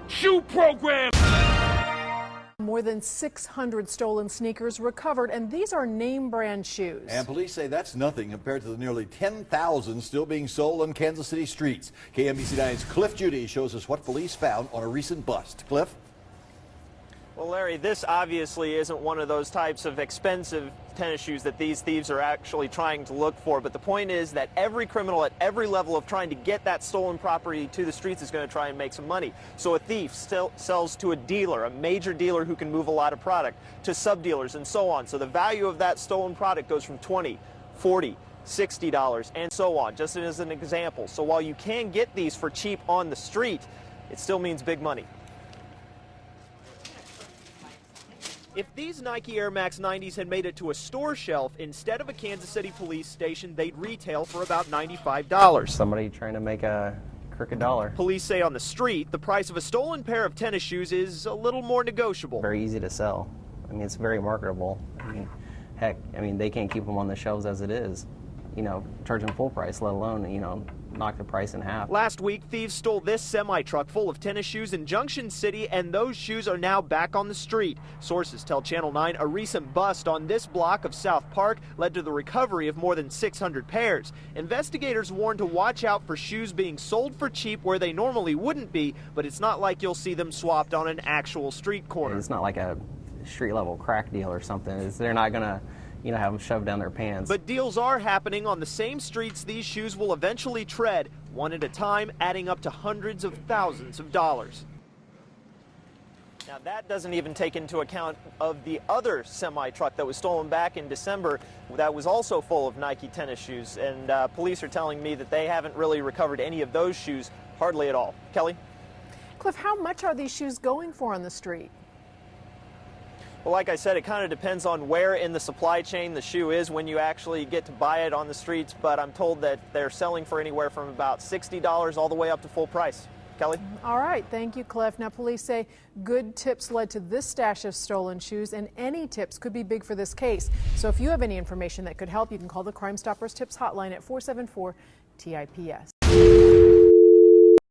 shoe program. More than 600 stolen sneakers recovered, and these are name brand shoes. And police say that's nothing compared to the nearly 10,000 still being sold on Kansas City streets. KMBC9's Cliff Judy shows us what police found on a recent bust. Cliff? Well, Larry, this obviously isn't one of those types of expensive tennis shoes that these thieves are actually trying to look for. But the point is that every criminal at every level of trying to get that stolen property to the streets is going to try and make some money. So a thief still sells to a dealer, a major dealer who can move a lot of product, to sub-dealers and so on. So the value of that stolen product goes from $20, $40, $60 and so on, just as an example. So while you can get these for cheap on the street, it still means big money. If these Nike Air Max 90s had made it to a store shelf instead of a Kansas City police station, they'd retail for about $95. Somebody trying to make a crooked dollar. Police say on the street, the price of a stolen pair of tennis shoes is a little more negotiable. Very easy to sell. I mean, it's very marketable. I mean, heck, they can't keep them on the shelves as it is. Charge them full price, let alone, knock the price in half. Last week, thieves stole this semi-truck full of tennis shoes in Junction City, and those shoes are now back on the street. Sources tell Channel 9 a recent bust on this block of South Park led to the recovery of more than 600 pairs. Investigators warn to watch out for shoes being sold for cheap where they normally wouldn't be, but it's not like you'll see them swapped on an actual street corner. It's not like a street-level crack deal or something. They're not going to have them shoved down their pants. But deals are happening on the same streets these shoes will eventually tread, one at a time, adding up to hundreds of thousands of dollars. Now that doesn't even take into account of the other semi-truck that was stolen back in December that was also full of Nike tennis shoes, and police are telling me that they haven't really recovered any of those shoes, hardly at all. Kelly? Cliff, how much are these shoes going for on the street? Well, like I said, it kind of depends on where in the supply chain the shoe is when you actually get to buy it on the streets, but I'm told that they're selling for anywhere from about $60 all the way up to full price. Kelly? All right, thank you, Cliff. Now, police say good tips led to this stash of stolen shoes, and any tips could be big for this case. So if you have any information that could help, you can call the Crime Stoppers Tips Hotline at 474-TIPS.